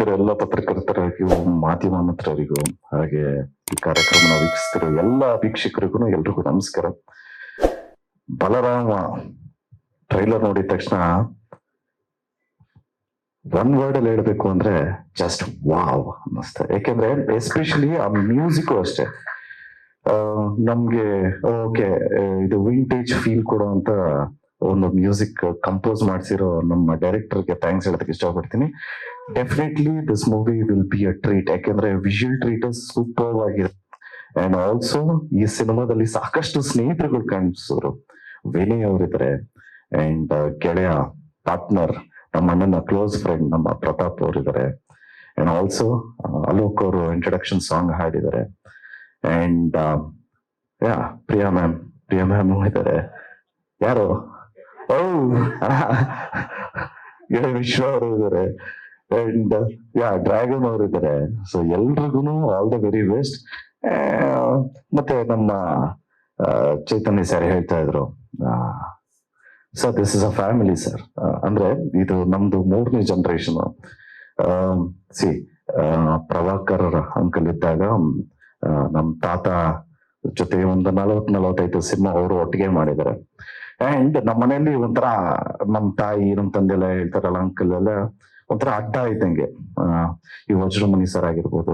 ಬಂದಿರೋ ಎಲ್ಲ ಪತ್ರಕರ್ತರಿಗೂ ಮಾಧ್ಯಮ ಮಿತ್ರರಿಗೂ ಹಾಗೆ ಈ ಕಾರ್ಯಕ್ರಮನ ವೀಕ್ಷಿಸ್ತಿರೋ ಎಲ್ಲ ವೀಕ್ಷಕರಿಗೂ ಎಲ್ರಿಗೂ ನಮಸ್ಕಾರ. ಬಲರಾಮ ಟ್ರೈಲರ್ ನೋಡಿದ ತಕ್ಷಣ ಒನ್ ವರ್ಡ್ ಅಲ್ಲಿ ಹೇಳ್ಬೇಕು ಅಂದ್ರೆ ಜಸ್ಟ್ ವಾವ್ ಅನ್ನಿಸ್ತೆ. ಯಾಕೆಂದ್ರೆ ಎಸ್ಪೆಷಲಿ ಆ ಮ್ಯೂಸಿಕ್ ಅಷ್ಟೇ ನಮ್ಗೆ ಓಕೆ ಇದು ವಿಂಟೇಜ್ ಫೀಲ್ ಕೊಡುವಂತ ಒಂದು ಮ್ಯೂಸಿಕ್ ಕಂಪೋಸ್ ಮಾಡಿಸಿರೋ ನಮ್ಮ ಡೈರೆಕ್ಟರ್ಗೆ ಥ್ಯಾಂಕ್ಸ್ ಹೇಳೋದಕ್ಕೆ ಇಷ್ಟಪಡ್ತೀನಿ. Definitely this movie will be a treat. ಯಾಕೆಂದ್ರೆ ವಿಜುವಲ್ ಟ್ರೀಟ್ ಸೂಪರ್ ಆಗಿದೆ. ಅಂಡ್ ಆಲ್ಸೋ ಈ ಸಿನಿಮಾದಲ್ಲಿ ಸಾಕಷ್ಟು ಸ್ನೇಹಿತರುಗಳು ಕಾಣಿಸೋರು. ವಿನಯ್ ಅವರಿದ್ದಾರೆ ಅಂಡ್ ಗೆಳೆಯ ಪಾರ್ಟ್ನರ್ ನಮ್ಮ ಅಣ್ಣನ ಕ್ಲೋಸ್ ಫ್ರೆಂಡ್ ನಮ್ಮ ಪ್ರತಾಪ್ ಅವರಿದ್ದಾರೆ. ಅಂಡ್ ಆಲ್ಸೋ ಅಲೋಕ್ ಅವರು ಇಂಟ್ರಡಕ್ಷನ್ ಸಾಂಗ್ ಹಾಡಿದ್ದಾರೆ. ಅಂಡ್ ಪ್ರಿಯಾ ಮ್ಯಾಮ್ ಇದ್ದಾರೆ. ಯಾರು ವಿಶ್ವ ಅವರು ಇದ್ದಾರೆ. ಅಂಡ್ ಡ್ರ್ಯಾಗನ್ ಅವರು ಇದ್ದಾರೆ. ಸೊ ಎಲ್ರಿಗೂ ಆಲ್ ದ ವೆರಿ ಬೆಸ್ಟ್. ಮತ್ತೆ ನಮ್ಮ ಚೈತನ್ಯ ಸರ್ ಹೇಳ್ತಾ ಇದ್ರು sir this is a family sir. ಅಂದ್ರೆ ಇದು ನಮ್ದು 3ನೇ ಜನರೇಷನ್. ಪ್ರಭಾಕರ್ ಅಂಕಲ್ ಇದ್ದಾಗ ನಮ್ ತಾತ ಜೊತೆ ಒಂದು 40-45 ಸಿನಿಮಾ ಅವರು ಒಟ್ಟಿಗೆ ಮಾಡಿದ್ದಾರೆ. ಅಂಡ್ ನಮ್ಮ ಮನೆಯಲ್ಲಿ ಒಂಥರ ನಮ್ ತಾಯಿ ನಮ್ ತಂದೆ ಎಲ್ಲ ಹೇಳ್ತಾರಲ್ಲ ಅಂಕಲ್ ಎಲ್ಲ ಒಂಥರ ಅಡ್ಡ ಇದ್ದಂಗೆ. ಈ ವಜ್ರಮುನಿ ಸರ್ ಆಗಿರ್ಬೋದು,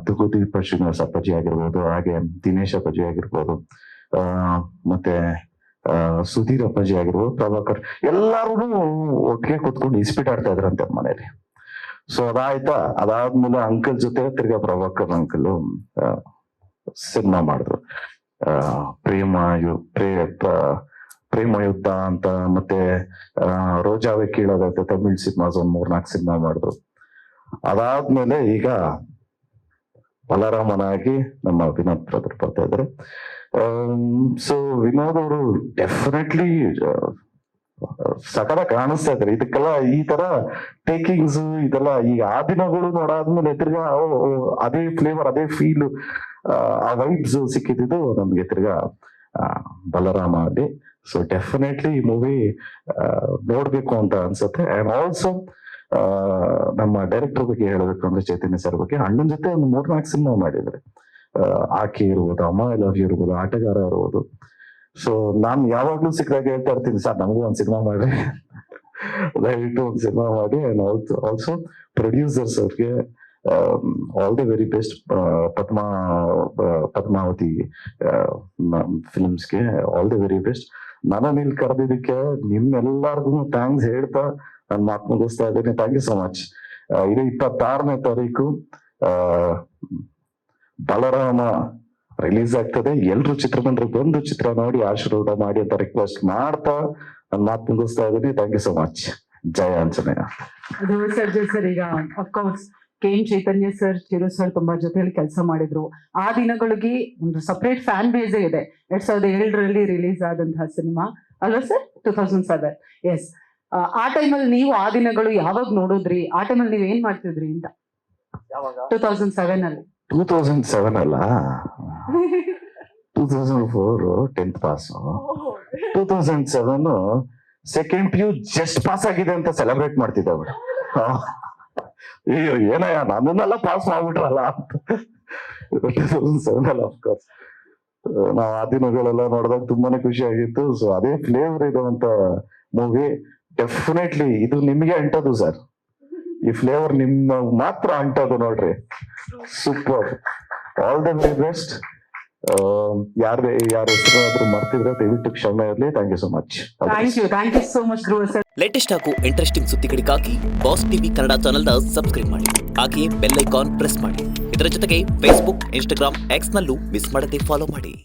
ತುಗುದೀಪ ಶ್ರೀನಿವಾಸ ಅಪ್ಪಾಜಿ ಆಗಿರ್ಬೋದು, ಹಾಗೆ ದಿನೇಶ್ ಅಪ್ಪಾಜಿ ಆಗಿರ್ಬೋದು, ಮತ್ತೆ ಸುಧೀರ್ ಅಪ್ಪಾಜಿ ಆಗಿರ್ಬೋದು, ಪ್ರಭಾಕರ್ ಎಲ್ಲಾರು ಒಟ್ಟಿಗೆ ಕೂತ್ಕೊಂಡು ಇಸ್ಪೀಟ್ ಆಡ್ತಾ ಇದ್ರಂತೆ ಮನೇಲಿ. ಸೊ ಅದಾಯ್ತಾ, ಅದಾದ್ಮೇಲೆ ಅಂಕಲ್ ಜೊತೆ ತಿರ್ಗಾ ಪ್ರಭಾಕರ್ ಅಂಕಲ್ ಸಿನಿಮಾ ಮಾಡಿದ್ರು. ಪ್ರೇಮ ಯುದ್ಧ ಅಂತ, ಮತ್ತೆ ರೋಜಾವೆ ಕೀಳೋದಂತೆ ತಮಿಳ್ ಸಿನಿಮಾಸ್ ಒಂದ್ 3-4 ಸಿನಿಮಾ ಮಾಡಿದ್ರು. ಅದಾದ್ಮೇಲೆ ಈಗ ಬಲರಾಮನಾಗಿ ನಮ್ಮ ವಿನೋದ್ ಬ್ರದರ್ ಬರ್ತಾ ಇದ್ದಾರೆ. ಸೊ ವಿನೋದ್ ಅವರು ಡೆಫಿನೆಟ್ಲಿ ಸಕಲ ಕಾಣಿಸ್ತಾ ಇದ್ದಾರೆ. ಇದಕ್ಕೆಲ್ಲ ಈ ತರ ಟೇಕಿಂಗ್ಸ್ ಇದೆಲ್ಲ ಈಗ ಆ ದಿನಗಳು ನೋಡಾದ್ಮೇಲೆ ತಿರ್ಗಾ ಅದೇ ಫ್ಲೇವರ್ ಅದೇ ಫೀಲ್ ಆ ವೈಬ್ಸ್ ಸಿಕ್ಕಿದ್ದು ನಮ್ಗೆ ತಿರ್ಗಾ ಬಲರಾಮ ಅಲ್ಲಿ. ಸೊ ಡೆಫಿನೆಟ್ಲಿ ಈ ಮೂವಿ ನೋಡ್ಬೇಕು ಅಂತ ಅನ್ಸುತ್ತೆ. ಅಂಡ್ ಆಲ್ಸೋ ನಮ್ಮ ಡೈರೆಕ್ಟರ್ ಬಗ್ಗೆ ಹೇಳಬೇಕು ಅಂದ್ರೆ ಚೈತನ್ಯ ಸರ್ ಬಗ್ಗೆ ಅಣ್ಣನ ಜೊತೆ ಒಂದು 3-4 ಸಿನಿಮಾ ಮಾಡಿದ್ದಾರೆ. ಆಕೆ ಇರ್ಬೋದು, ಅಮ್ಮ ಐ ಲವ್ ಯು ಇರ್ಬೋದು, ಆಟಗಾರ ಇರ್ಬೋದು. ಸೊ ನಾನ್ ಯಾವಾಗ್ಲೂ ಸಿಕ್ಕಾಗ ಹೇಳ್ತಾ ಇರ್ತೀನಿ ಸರ್ ನಮಗೂ ಒಂದ್ ಸಿನಿಮಾ ಮಾಡಿ ದಯವಿಟ್ಟು ಒಂದ್ ಸಿನಿಮಾ ಮಾಡಿ. ಅಂಡ್ ಆಲ್ಸೋ ಪ್ರೊಡ್ಯೂಸರ್ಸ್ ಅವ್ರಿಗೆ all the very best. Padmavathi ಫಿಲ್ಮ್ಸ್ಗೆ ಆಲ್ ದಿ ವೆರಿ ಬೆಸ್ಟ್. ನನ್ನ ಇಲ್ಲಿ ಕರೆದಿದ್ದಕ್ಕೆ ನಿಮ್ಮೆಲ್ಲರಿಗೂ ಥ್ಯಾಂಕ್ಸ್ ಹೇಳ್ತಾ ನಾನು ಮಾತು ಮುಗಿಸ್ತಾ ಇದ್ದೀನಿ. Thank you so much. ಇದು 26ನೇ ತಾರೀಕು ಬಲರಾಮ ರಿಲೀಸ್ ಆಗ್ತದೆ. ಎಲ್ರು ಚಿತ್ರಮಂದಿರಕ್ಕೆ ಬಂದು ಚಿತ್ರ ನೋಡಿ ಆಶೀರ್ವಾದ ಮಾಡಿ ಅಂತ ರಿಕ್ವೆಸ್ಟ್ ಮಾಡ್ತಾ ನಾನು ಮಾತು ಮುಗಿಸ್ತಾ ಇದ್ದೀನಿ. Thank you so much. ಜಯ ಆಂಜನೇಯ. ಅದು ಸರ್ ಈಗ of course KM Chaitanya sir, Chiru sir ತುಂಬಾ ಜೊತೆಯಲ್ಲಿ ಕೆಲಸ ಮಾಡಿದ್ರು. ಆ ದಿನಗಳಿಗೆ ಒಂದು ಸಪರೇಟ್ ಫ್ಯಾನ್ ಬೇಸೇ ಇದೆ. 2007ರಲ್ಲಿ ರಿಲೀಸ್ ಆದಂತಹ ಸಿನಿಮಾ ಅಲ್ವಾ ಸರ್? 2007. ಎಸ್. ಆ ಟೈಮಲ್ಲಿ ನೀವು ಆ ದಿನಗಳು ಯಾವಾಗ ನೋಡಿದ್ರಿ? ಆ ಟೈಮಲ್ಲಿ ನೀವ್ ಏನ್ ಮಾಡ್ತಿದ್ರಿ ಅಂತ? 2007 ಅಲ್ಲಿ. 2007 ಅಲ್ಲ, 2004 10th pass. 2007 second PU just pass ಆಗಿದೆ ಅಂತ ಸೆಲೆಬ್ರೇಟ್ ಮಾಡ್ತಿದ್ದೆ ಅವ್ರು. ಅಯ್ಯೋ ಏನಯ್ಯ ನನ್ನನ್ನೆಲ್ಲ ಪಾಸ್ ಮಾಡ್ಬಿಟ್ರಲ್ಲ ಅಂತ. 2007 ಅಫ್ಕೋರ್ಸ್ ನಾವ್ ಆ ದಿನಗಳೆಲ್ಲ ನೋಡಿದಾಗ ತುಂಬಾನೇ ಖುಷಿ ಆಗಿತ್ತು. ಸೊ ಅದೇ ಫ್ಲೇವರ್ ಇರುವಂತ ಮೂವಿ. ಡೆಫಿನೆಟ್ಲಿ ಇದು ನಿಮ್ಗೆ ಅಂಟದು ಸರ್. ಈ ಫ್ಲೇವರ್ ನಿಮ್ಮ ಮಾತ್ರ ಅಂಟದು ನೋಡ್ರಿ. Super. All the very best. ಯಾರ ಹೆಸರು ಮರ್ತಿದ್ರೆ ದಯವಿಟ್ಟು ಕ್ಷಮೆ ಇರಲಿ. Thank you so much. Thank you so much Dhruva sir. Latest ಹಾಗೂ ಇಂಟ್ರೆಸ್ಟಿಂಗ್ ಸುದ್ದಿಗಳಿಗಾಗಿ ಬಾಸ್ ಟಿವಿ ಕನ್ನಡ ಚಾನೆಲ್ನ ಸಬ್ಸ್ಕ್ರೈಬ್ ಮಾಡಿ. ಹಾಗೆಯೇ ಬೆಲ್ ಐಕಾನ್ ಪ್ರೆಸ್ ಮಾಡಿ. ಇದರ ಜೊತೆಗೆ ಫೇಸ್ಬುಕ್, ಇನ್ಸ್ಟಾಗ್ರಾಮ್, ಎಕ್ಸ್ ನಲ್ಲೂ ಮಿಸ್ ಮಾಡದೆ ಫಾಲೋ ಮಾಡಿ.